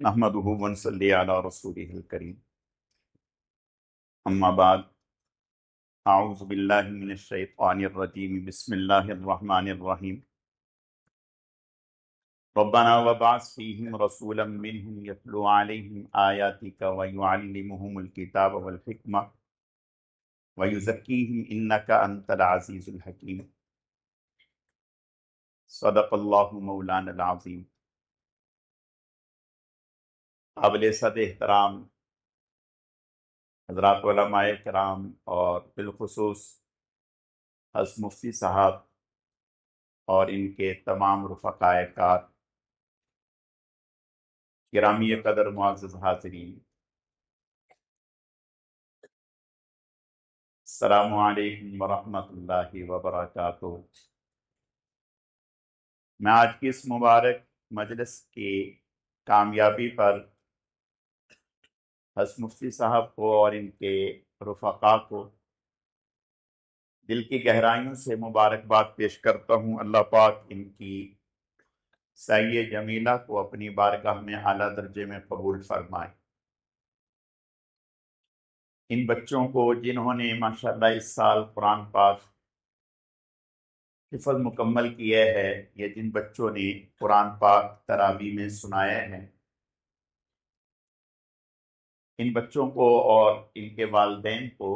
نحمدہ ونصلی علی رسولہ الکریم اما بعد اعوذ باللہ من الشیطان الرجیم بسم اللہ الرحمن الرحیم ربنا وبعث فیہم رسولا منہم یتلو علیہم آیاتک ویعلمہم الکتاب والحکمہ ویزکیہم انک انت العزیز الحکیم صدق اللہ مولانا العظیم۔ قابل صد احترام حضرات علماء کرام اور بالخصوص حضرت مفتی صاحب اور ان کے تمام رفقاء کار، گرامی قدر معزز حاضرین، السلام علیکم ورحمۃ اللہ وبرکاتہ۔ میں آج کی اس مبارک مجلس کی کامیابی پر حضرت مفتی صاحب کو اور ان کے رفقاء کو دل کی گہرائیوں سے مبارکباد پیش کرتا ہوں۔ اللہ پاک ان کی سعی جمیلہ کو اپنی بارگاہ میں اعلیٰ درجے میں قبول فرمائے۔ ان بچوں کو جنہوں نے ماشاءاللہ اس سال قرآن پاک حفظ مکمل کیا ہے، یا جن بچوں نے قرآن پاک تراویح میں سنایا ہے، ان بچوں کو اور ان کے والدین کو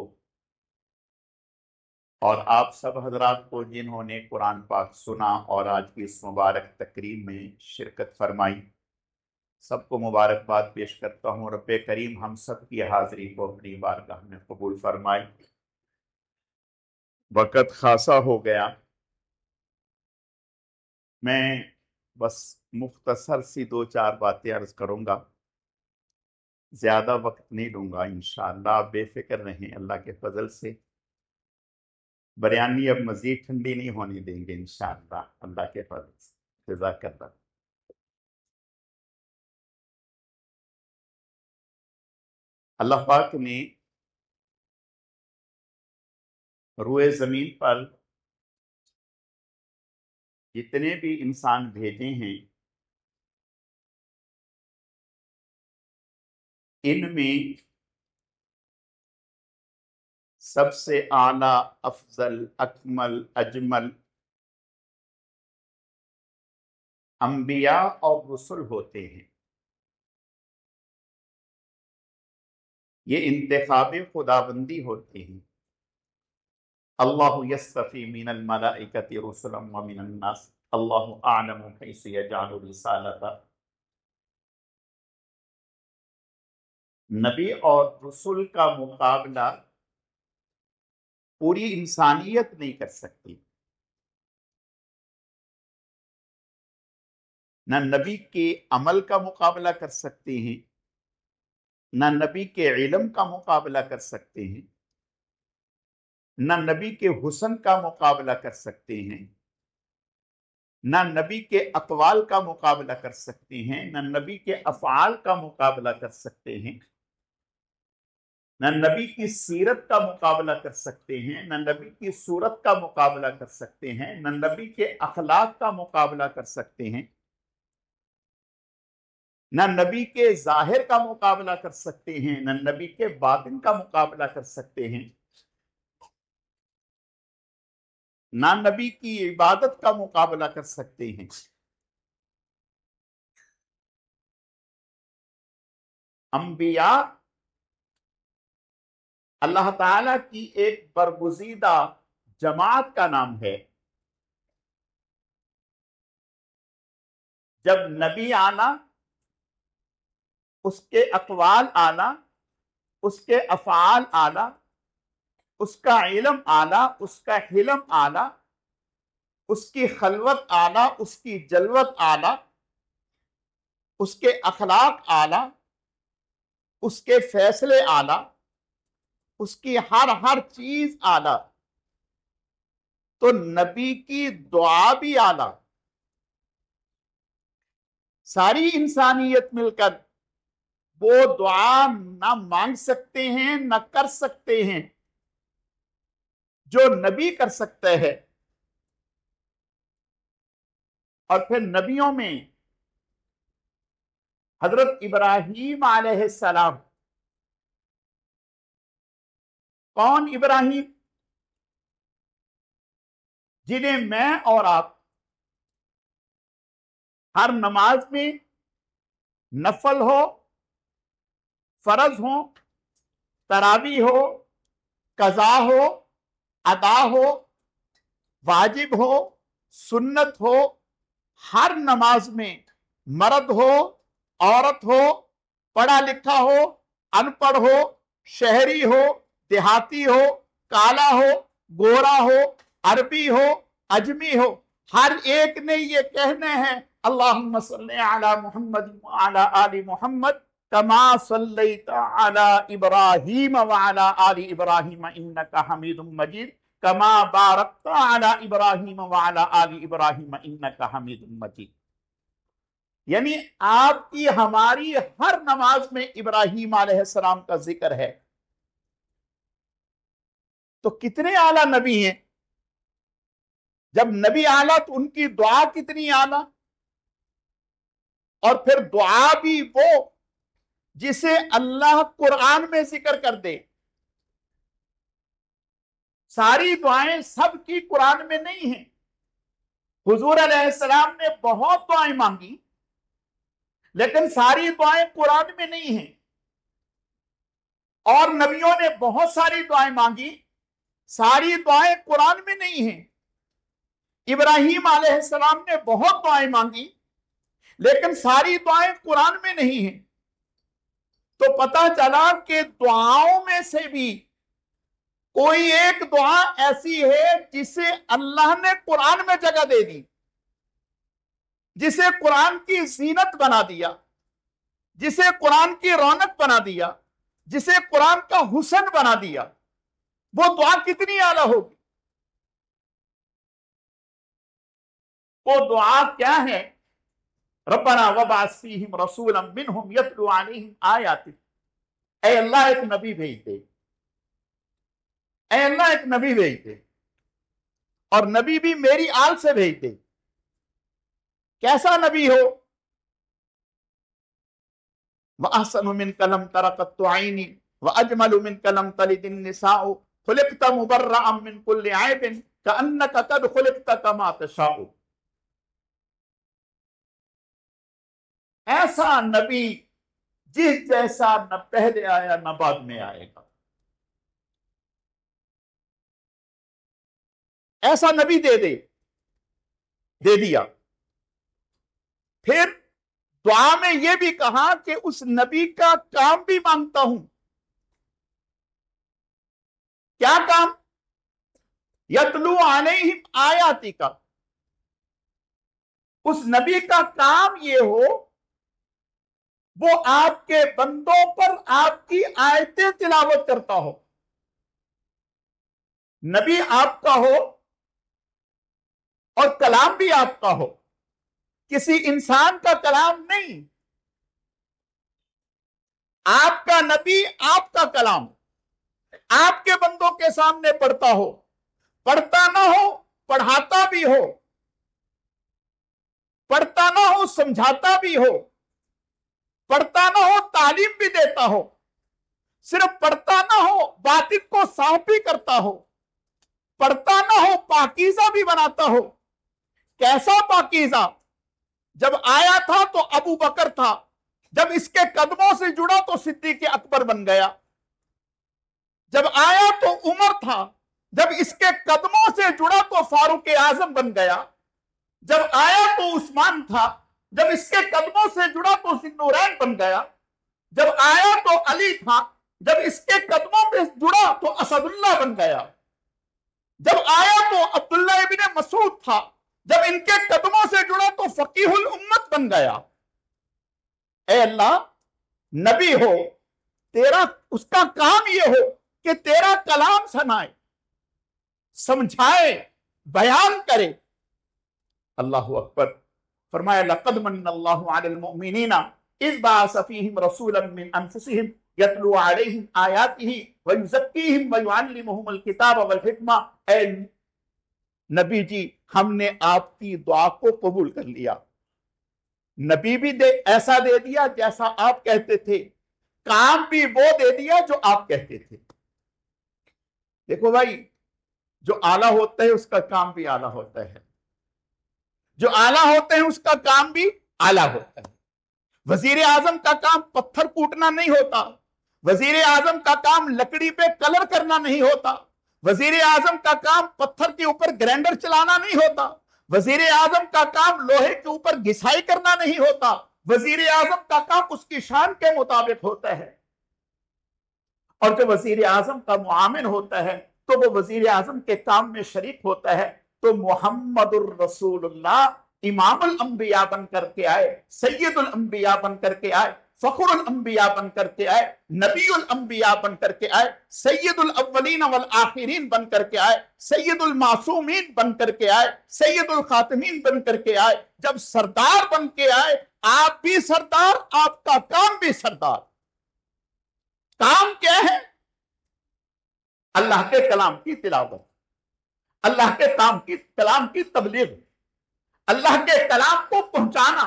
اور آپ سب حضرات کو جنہوں نے قرآن پاک سنا اور آج کی اس مبارک تقریب میں شرکت فرمائی، سب کو مبارکباد پیش کرتا ہوں۔ رب کریم ہم سب کی حاضری کو اپنی بارگاہ میں قبول فرمائے۔ وقت خاصا ہو گیا، میں بس مختصر سی دو چار باتیں عرض کروں گا، زیادہ وقت نہیں لوں گا انشاءاللہ۔ آپ بے فکر رہیں، اللہ کے فضل سے بریانی اب مزید ٹھنڈی نہیں ہونے دیں گے انشاءاللہ، اللہ کے فضل سے۔ جزاک اللہ۔ اللہ پاک نے روئے زمین پر جتنے بھی انسان بھیجے ہیں، ان میں سب سے اعلیٰ، افضل، اکمل، اجمل انبیاء اور رسل ہوتے ہیں۔ یہ انتخاب خداوندی ہوتے ہیں۔ اللہ یصطفی من الملائکۃ رسلا ومن الناس، اللہ اعلم حیث یجعل رسالتہ۔ نبی اور رسول کا مقابلہ پوری انسانیت نہیں کر سکتی۔ نہ نبی کے عمل کا مقابلہ کر سکتے ہیں، نہ نبی کے علم کا مقابلہ کر سکتے ہیں، نہ نبی کے حسن کا مقابلہ کر سکتے ہیں، نہ نبی کے اقوال کا مقابلہ کر سکتے ہیں، نہ نبی کے افعال کا مقابلہ کر سکتے ہیں، نہ نبی کی سیرت کا مقابلہ کر سکتے ہیں، نہ نبی کی صورت کا مقابلہ کر سکتے ہیں، نہ نبی کے اخلاق کا مقابلہ کر سکتے ہیں، نہ نبی کے ظاہر کا مقابلہ کر سکتے ہیں، نہ نبی کے باطن کا مقابلہ کر سکتے ہیں، نہ نبی کی عبادت کا مقابلہ کر سکتے ہیں۔ انبیاء اللہ تعالیٰ کی ایک برگزیدہ جماعت کا نام ہے۔ جب نبی آنا، اس کے اقوال آنا، اس کے افعال آنا، اس کا علم آنا، اس کا حلم آنا، اس کی خلوت آنا، اس کی جلوت آنا، اس کے اخلاق آنا، اس کے فیصلے آنا، اس کی ہر چیز آنا، تو نبی کی دعا بھی آنا۔ ساری انسانیت مل کر وہ دعا نہ مانگ سکتے ہیں، نہ کر سکتے ہیں جو نبی کر سکتے ہیں۔ اور پھر نبیوں میں حضرت ابراہیم علیہ السلام. کون ابراہیم؟ جنہیں میں اور آپ ہر نماز میں نفل ہو، فرض ہو، تراویح ہو، قضا ہو، ادا ہو، واجب ہو، سنت ہو، ہر نماز میں مرد ہو، عورت ہو، پڑھا لکھا ہو، ان پڑھ ہو، شہری ہو، دیہاتی ہو، کالا ہو، گورا ہو، عربی ہو، اجمی ہو، ہر ایک نے یہ کہنے ہیں اللہم صلی علی محمد وعلی آل محمد کما صلیت علی ابراہیم وعلی آل ابراہیم انکا حمید مجید کما بارکت علی ابراہیم وعلی آل ابراہیم انکا حمید مجید. یعنی آپ کی ہماری ہر نماز میں ابراہیم علیہ السلام کا ذکر ہے. تو کتنے اعلیٰ نبی ہیں؟ جب نبی اعلیٰ تو ان کی دعا کتنی اعلیٰ، اور پھر دعا بھی وہ جسے اللہ قرآن میں ذکر کر دے. ساری دعائیں سب کی قرآن میں نہیں ہیں. حضور علیہ السلام نے بہت دعائیں مانگی لیکن ساری دعائیں قرآن میں نہیں ہیں، اور نبیوں نے بہت ساری دعائیں مانگی، ساری دعائیں قرآن میں نہیں ہیں. ابراہیم علیہ السلام نے بہت دعائیں مانگی لیکن ساری دعائیں قرآن میں نہیں ہیں. تو پتہ چلا کہ دعاؤں میں سے بھی کوئی ایک دعا ایسی ہے جسے اللہ نے قرآن میں جگہ دے دی، جسے قرآن کی زینت بنا دیا، جسے قرآن کی رونق بنا دیا، جسے قرآن کا حسن بنا دیا. وہ دعا کتنی اعلیٰ ہوگی؟ وہ دعا کیا ہے؟ ربنا وابعث فیہم رسولا منہم یتلو علیہم آیاتک. اے اللہ ایک نبی بھیج دے، اے اللہ ایک نبی بھیج دے، اور نبی بھی میری آل سے بھیج دے. کیسا نبی ہو؟ وَأَحْسَنُ مِنْكَ لَمْ تَرَ قَطُّ عَيْنِي وَأَجْمَلُ مِنْكَ لَمْ تَلِدِ النِّسَاءُ خُلِقْتَ مُبَرَّأً مِنْ كُلِّ عَيْبٍ كَأَنَّكَ قَدْ خُلِقْتَ كَمَا تَشَاءُ. ایسا نبی جس جیسا نہ پہلے آیا نہ بعد میں آئے گا. ایسا نبی دے دیا. پھر دعا میں یہ بھی کہا کہ اس نبی کا کام بھی مانگتا ہوں. کیا کام؟ یتلو علیہم آیاتی کا. اس نبی کا کام یہ ہو وہ آپ کے بندوں پر آپ کی آیتیں تلاوت کرتا ہو. نبی آپ کا ہو اور کلام بھی آپ کا ہو، کسی انسان کا کلام نہیں. آپ کا نبی آپ کا کلام آپ کے بندوں کے سامنے پڑھتا ہو، پڑھتا نہ ہو پڑھاتا بھی ہو، پڑھتا نہ ہو سمجھاتا بھی ہو، پڑھتا نہ ہو تعلیم بھی دیتا ہو، صرف پڑھتا نہ ہو باطن کو صاف بھی کرتا ہو، پڑھتا نہ ہو پاکیزہ بھی بناتا ہو. کیسا پاکیزہ؟ جب آیا تھا تو ابو بکر تھا، جب اس کے قدموں سے جڑا تو صدیق اکبر بن گیا. جب آیا تو عمر تھا، جب اس کے قدموں سے جڑا تو فاروق اعظم بن گیا. جب آیا تو عثمان تھا، جب اس کے قدموں سے جڑا تو ذی النورین بن گیا. جب آیا تو علی تھا، جب اس کے قدموں پہ جڑا تو اسد اللہ بن گیا. جب آیا تو عبداللہ ابن مسعود تھا، جب ان کے قدموں سے جڑا تو فقیہ الامت بن گیا. اے اللہ نبی ہو، تیرا اس کا کام یہ ہو کہ تیرا کلام سنائے، سمجھائے، بیان کرے. اللہ اکبر. فرمایا لقد من اللہ علی المؤمنین اذ بعث فیہم رسولا من انفسہم یتلو علیہم آیاتہ ویزکیہم ویعلمہم الکتاب والحکمہ. اے نبی جی ہم نے آپ کی دعا کو قبول کر لیا. नबी भी ऐसा दे दिया जैसा आप कहते थे, काम भी वो दे दिया जो आप कहते थे। देखो भाई, जो आला होता है उसका काम भी आला होता है, जो आला होते हैं उसका काम भी आला होता है। वजीर आजम का काम पत्थर कूटना नहीं होता, वजीर आजम का काम लकड़ी पे कलर करना नहीं होता, वजीर आजम का काम पत्थर के ऊपर ग्राइंडर चलाना नहीं होता, वजीर आजम का काम लोहे के ऊपर घिसाई करना नहीं होता। वजीर आजम का काम उसकी शान के मुताबिक होता है। और जो वजीर आजम का मुआमिन होता है तो वो वजीर आजम के काम में शरीक होता है। तो मुहम्मदुर रसूलुल्लाह इमामुल अंबिया बन करके आए, सैयदुल अंबिया बन करके आए, फखरुल अंबिया बन करके आए, नबीउल अंबिया बन करके आए, सैयदुल अव्वलीन वल आखिरीन बन करके आए, सैयदुल मासूमीन बन करके आए, सैयदुल खातिमीन बन करके आए। जब सरदार बन के आए, आप भी सरदार, आपका काम भी सरदार। काम क्या है? अल्लाह के कलाम की तिलावत, अल्लाह के कलाम की तबलीग, अल्लाह के कलाम को पहुंचाना,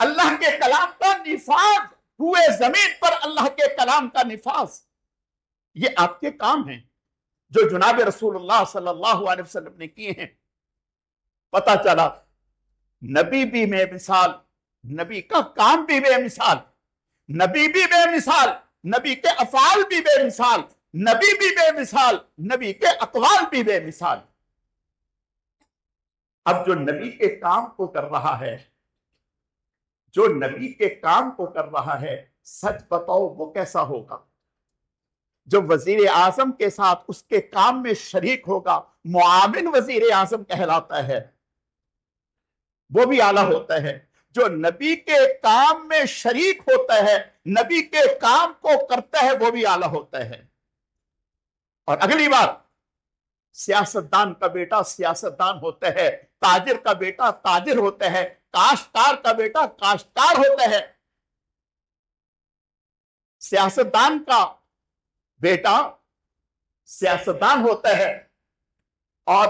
अल्लाह के कलाम का निफाज, हुए जमीन पर अल्लाह के कलाम का निफाज, ये आपके काम हैं जो जनाब रसूलुल्लाह सल्लल्लाहु अलैहि वसल्लम ने किए हैं। पता चला नबी भी बेमिसाल, नबी का काम भी बेमिसाल, नबी भी बेमिसाल, नबी के अफाल भी बेमिसाल, नबी भी बेमिसाल, नबी के अकवाल भी बेमिसाल। अब जो नबी के काम को कर रहा है, जो नबी के काम को कर रहा है, सच बताओ वो कैसा होगा? जो वजीर आजम के साथ उसके काम में शरीक होगा, मुआविन वजीर आजम कहलाता है, वो भी आला होता है। जो नबी के काम में शरीक होता है, नबी के काम को करता है, वो भी आला होता है। और अगली बात, सियासतदान का बेटा सियासतदान होता है, ताजिर का बेटा ताजिर होता है, काश्तकार का बेटा काश्तकार होता है। सियासतदान का बेटा सियासतदान होता है और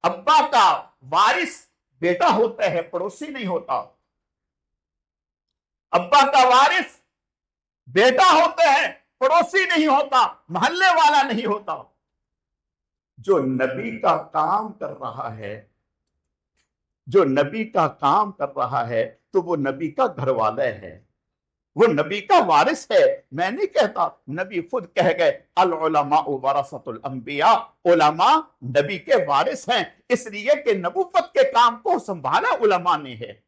अब्बा का वारिस बेटा होता है, पड़ोसी नहीं होता। अब्बा का वारिस बेटा होता है, पड़ोसी नहीं होता, मोहल्ले वाला नहीं होता। जो नबी का काम कर रहा है, जो नबी का काम कर रहा है, तो वो नबी का घर वाला है, वो नबी का वारिस है। मैं नहीं कहता, नबी खुद कह गए अल उलमा वरसतुल अंबिया, उलमा नबी के वारिस हैं, इसलिए कि नबुव्वत के काम को संभाला उलमा ने है,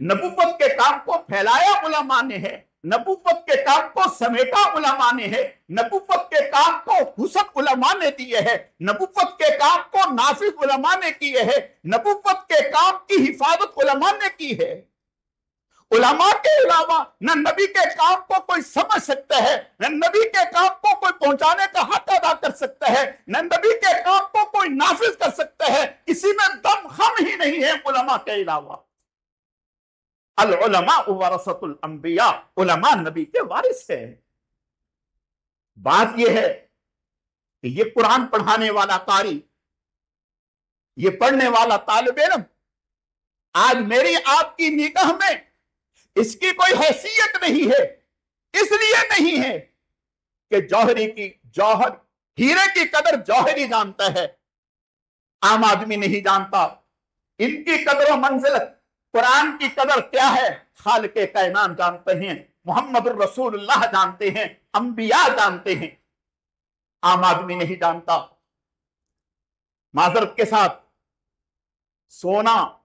नबुव्वत के काम को फैलाया उलमा ने है, नबुव्वत के काम को समेटा उलमा ने है, नबुव्वत के काम को हुसन उलमा ने दिए है, नबुव्वत के काम को नाफिज उलमा ने किए है, नबुव्वत के काम की हिफाजत उलमा ने की है। उलमा के अलावा न नबी के काम को कोई समझ सकता है, न नबी के काम को कोई पहुंचाने का हक अदा कर सकता है, न नबी के काम को कोई नाफिज कर सकता है। किसी में दम खम ही नहीं है उलमा के अलावा। अल उलमा वरसतुल अंबिया, उलमा नबी के वारिस है। बात यह है कि ये कुरान पढ़ाने वाला कारी, ये पढ़ने वाला तालिब इल्म, आज मेरी आपकी निगाह में इसकी कोई हैसियत नहीं है। इसलिए नहीं है कि जौहर हीरे की कदर जौहरी जानता है, आम आदमी नहीं जानता। इनकी कदर और मंजिलत, कुरान की कदर क्या है, खालिक़े कायनात जानते हैं, मोहम्मद रसूलुल्लाह जानते हैं, अंबिया जानते हैं, आम आदमी नहीं जानता। माजरत के साथ, सोना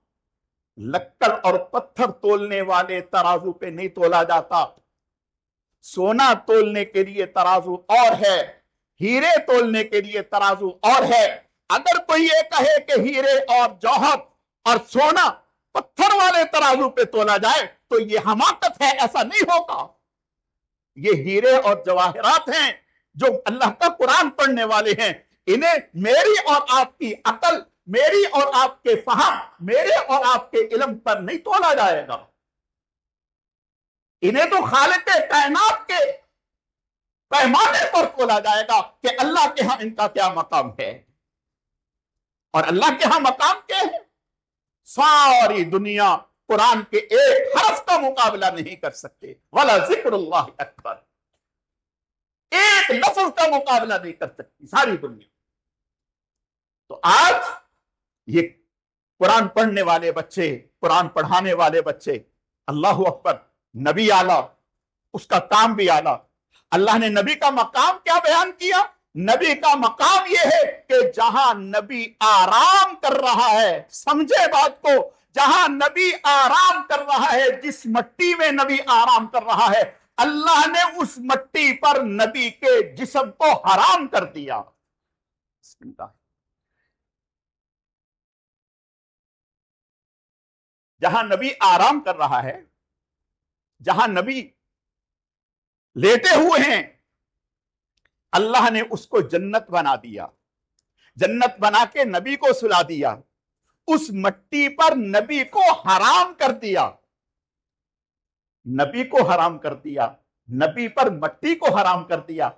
लक्कड़ और पत्थर तोलने वाले तराजू पे नहीं तोला जाता। सोना तोलने के लिए तराजू और है, हीरे तोलने के लिए तराजू और है। अगर कोई ये कहे कि हीरे और जौहर और सोना पत्थर वाले तराजू पे तोला जाए तो ये हमाकत है, ऐसा नहीं होगा। ये हीरे और जवाहरात हैं जो अल्लाह का कुरान पढ़ने वाले हैं। इन्हें मेरी और आपकी अकल, मेरी और आपके फहम, मेरे और आपके इल्म पर नहीं तोला जाएगा। इन्हें तो खालिक़े कायनात के पैमाने पर तोला जाएगा कि अल्लाह के यहां इनका क्या मकाम है। और अल्लाह के यहां मकाम क्या है? सारी दुनिया कुरान के एक हरफ का मुकाबला नहीं कर सकते। वला जिक्रुल्लाह अकबर, एक लफ्ज का मुकाबला नहीं कर सकती सारी दुनिया। तो आज ये कुरान पढ़ने वाले बच्चे, कुरान पढ़ाने वाले बच्चे, अल्लाह अकबर, नबी आला, उसका काम भी आला। अल्लाह ने नबी का मकाम क्या बयान किया? नबी का मकाम यह है कि जहां नबी आराम कर रहा है, समझे बात को, जहां नबी आराम कर रहा है, जिस मट्टी में नबी आराम कर रहा है, अल्लाह ने उस मट्टी पर नबी के जिस्म को हराम कर दिया। जहां नबी आराम कर रहा है, जहां नबी लेटे हुए हैं, अल्लाह ने उसको जन्नत बना दिया। जन्नत बना के नबी को सुला दिया, उस मट्टी पर नबी को हराम कर दिया। नबी को हराम कर दिया, नबी पर मट्टी को हराम कर दिया।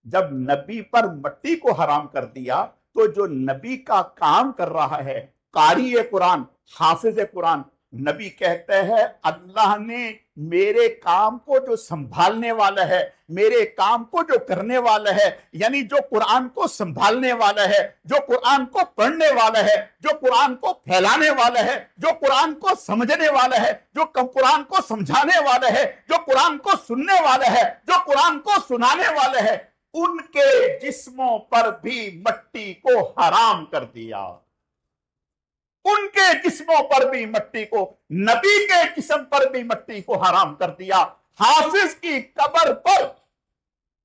जब नबी पर मट्टी को हराम कर दिया तो जो नबी का काम कर रहा है, कारी कुरान, हाफिज कुरान, नबी कहते हैं अल्लाह ने मेरे काम को जो संभालने वाला है, मेरे काम को जो करने वाला है, यानी जो कुरान को संभालने वाला है, जो कुरान को पढ़ने वाला है, जो कुरान को फैलाने वाला है, जो कुरान को समझने वाला है, जो कुरान को समझाने वाला है, जो कुरान को सुनने वाला है, जो कुरान को सुनाने वाला है, उनके जिस्मों पर भी मट्टी को हराम कर दिया। उनके जिस्मों पर भी मट्टी को, नबी के जिस्म पर भी मट्टी को हराम कर दिया। हाफिज की कब्र पर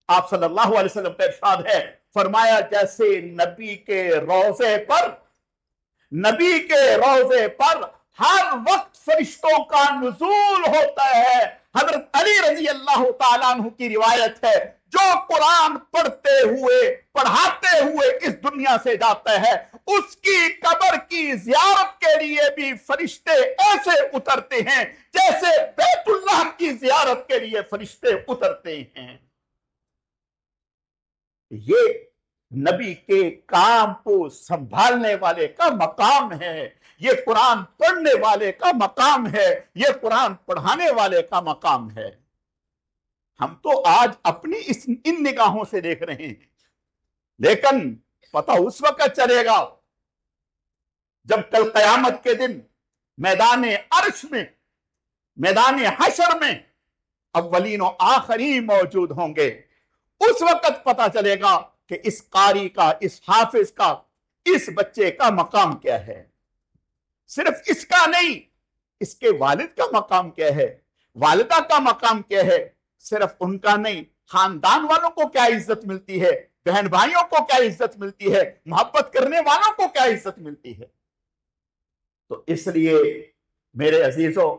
आप सल्लल्लाहु अलैहि वसल्लम का इरशाद है, फरमाया जैसे नबी के रोजे पर, नबी के रोजे पर हर वक्त फरिश्तों का नुज़ूल होता है। हजरत अली रजी अल्लाह तआला अन्हु की रिवायत है, जो कुरान पढ़ते हुए, पढ़ाते हुए इस दुनिया से जाता है, उसकी कब्र की जियारत के लिए भी फरिश्ते ऐसे उतरते हैं जैसे बैतुल्लाह की जियारत के लिए फरिश्ते उतरते हैं। ये नबी के काम को संभालने वाले का मकाम है, ये कुरान पढ़ने वाले का मकाम है, ये कुरान पढ़ाने वाले का मकाम है। हम तो आज अपनी इन निगाहों से देख रहे हैं, लेकिन पता उस वक्त चलेगा जब कल कयामत के दिन मैदान अर्श में, मैदान हशर में अव्वलीन और आखरीन मौजूद होंगे। उस वक्त पता चलेगा कि इस कारी का, इस हाफिज का, इस बच्चे का मकाम क्या है। सिर्फ इसका नहीं, इसके वालिद का मकाम क्या है, वालिदा का मकाम क्या है। सिर्फ उनका नहीं, खानदान वालों को क्या इज्जत मिलती है, बहन भाइयों को क्या इज्जत मिलती है, मोहब्बत करने वालों को क्या इज्जत मिलती है। तो इसलिए मेरे अजीजों,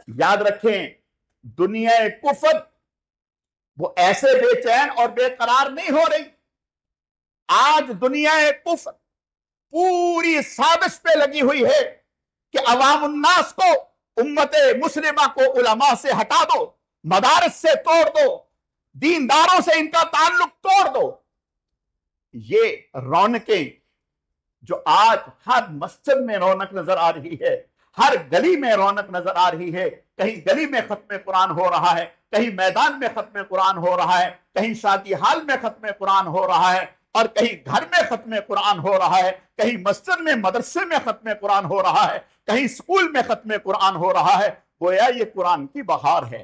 याद रखें, दुनिया कुफर वो ऐसे बेचैन और बेकरार नहीं हो रही। आज दुनिया कुफर पूरी साजिश पे लगी हुई है कि अवाम उन्नास को, उम्मत मुस्लिमा को उलमा से हटा दो, मदारस से तोड़ दो, दीनदारों से इनका ताल्लुक तोड़ दो। ये रौनकें जो आज हर मस्जिद में रौनक नजर आ रही है, हर गली में रौनक नजर आ रही है, कहीं गली में खत्म कुरान हो रहा है, कहीं मैदान में खत्म कुरान हो रहा है, कहीं शादी हाल में खत्म कुरान हो रहा है, और कहीं घर में खत्म कुरान हो रहा है, कहीं मस्जिद में, मदरसे में खत्म कुरान हो रहा है, कहीं स्कूल में खत्म कुरान हो रहा है। गोया ये कुरान की बहार है।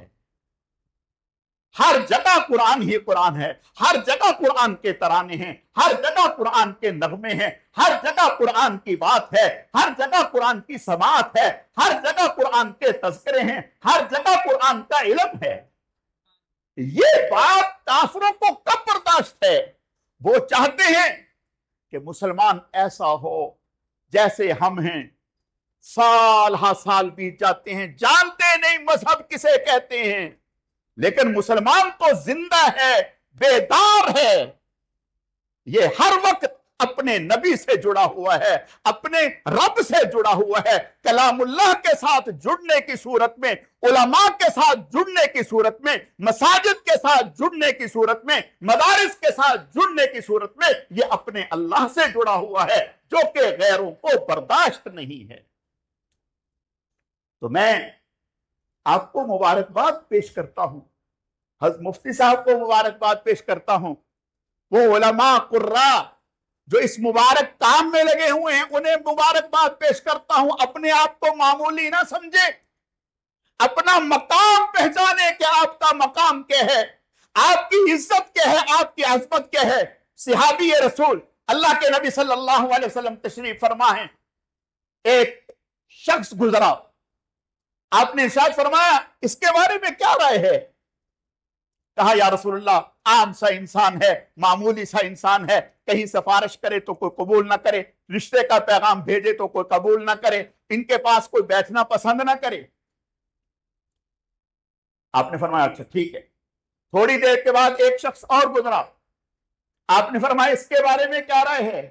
हर जगह कुरान ही कुरान है, हर जगह कुरान के तराने हैं, हर जगह कुरान के नगमे हैं, हर जगह कुरान की बात है, हर जगह कुरान की समाअत है, हर जगह कुरान के तज़किरे हैं, हर जगह कुरान का इल्म है। ये बात काफिरों को कब बर्दाश्त है? वो चाहते हैं कि मुसलमान ऐसा हो जैसे हम हैं, साल हा साल बीत जाते हैं, जानते नहीं मजहब किसे कहते हैं, लेकिन मुसलमान तो जिंदा है, बेदार है। ये हर वक्त अपने नबी से जुड़ा हुआ है, अपने रब से जुड़ा हुआ है। कलामुल्लाह के साथ जुड़ने की सूरत में, उलमा के साथ जुड़ने की सूरत में, मसाजिद के साथ जुड़ने की सूरत में, मदारिस के साथ जुड़ने की सूरत में ये अपने अल्लाह से जुड़ा हुआ है, जो कि गैरों को बर्दाश्त नहीं है। तो मैं आपको मुबारकबाद पेश करता हूं, हज़रत मुफ्ती साहब को मुबारकबाद पेश करता हूं, वो उलमा कुर्रा जो इस मुबारक काम में लगे हुए हैं उन्हें मुबारकबाद पेश करता हूं। अपने आप को मामूली ना समझे, अपना मकाम पहचाने कि आपका मकाम क्या है, आपकी इज्जत क्या है, आपकी अजमत क्या है। सिहाबी रसूल अल्लाह के नबी सल्लल्लाहु अलैहि वसल्लम तशरीफ फरमा है, एक शख्स गुजरा, आपने इरशाद फरमाया इसके बारे में क्या राय है। कहा या रसूलल्लाह आम सा इंसान है, मामूली सा इंसान है, कहीं सिफारिश करे तो कोई कबूल ना करे, रिश्ते का पैगाम भेजे तो कोई कबूल ना करे, इनके पास कोई बैठना पसंद ना करे। आपने फरमाया अच्छा ठीक है। थोड़ी देर के बाद एक शख्स और गुजरा, आपने फरमाया इसके बारे में क्या राय है।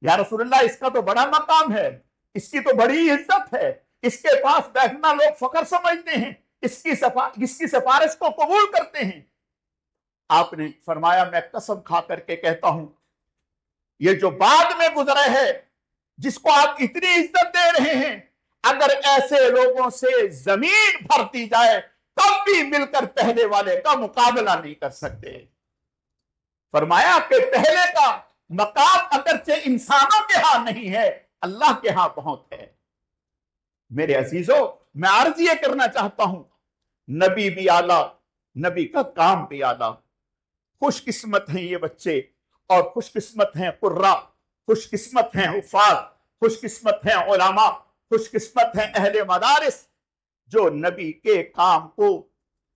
या रसूलल्लाह इसका तो बड़ा मकाम है, इसकी तो बड़ी इज्जत है, इसके पास बैठना लोग फख्र समझते हैं, इसकी सिफारिश को कबूल करते हैं। आपने फरमाया मैं कसम खा करके कहता हूं ये जो बाद में गुजरा है, जिसको आप इतनी इज्जत दे रहे हैं, अगर ऐसे लोगों से जमीन भरती जाए तब भी मिलकर पहले वाले का मुकाबला नहीं कर सकते। फरमाया कि पहले का मकाम अगरचे इंसानों के यहां नहीं है, अल्लाह के यहां बहुत है। मेरे अजीजों, मैं अर्ज ये करना चाहता हूं, नबी भी आला, नबी का काम भी आला। खुशकिस्मत हैं ये बच्चे, और खुशकिस्मत हैं कुर्रा, खुशकिस्मत हैं हुफाज, खुशकिस्मत हैं उलमा, खुशकिस्मत हैं अहले मदारिस, जो नबी के काम को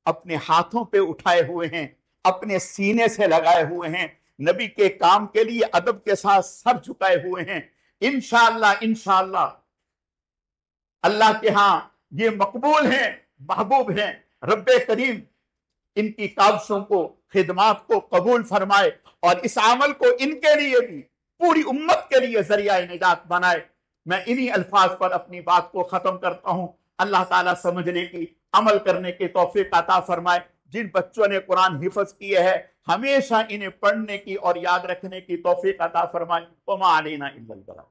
अपने हाथों पे उठाए हुए हैं, अपने सीने से लगाए हुए हैं, नबी के काम के लिए अदब के साथ सर झुकाए हुए हैं। इंशाअल्लाह इंशाअल्लाह अल्लाह के यहां ये मकबूल हैं, महबूब हैं। रब्बे करीम इनकी काविशों को, खिदमात को कबूल फरमाए और इस अमल को इनके लिए भी, पूरी उम्मत के लिए जरिया निजात बनाए। मैं इन्हीं अल्फाज पर अपनी बात को खत्म करता हूं। अल्लाह ताला समझने की, अमल करने की तौफीक अता फरमाए। जिन बच्चों ने कुरान हिफ्ज किए हैं, हमेशा इन्हें पढ़ने की और याद रखने की तौफीक अता फरमाए। वमा अलैना इल्लल बलाग।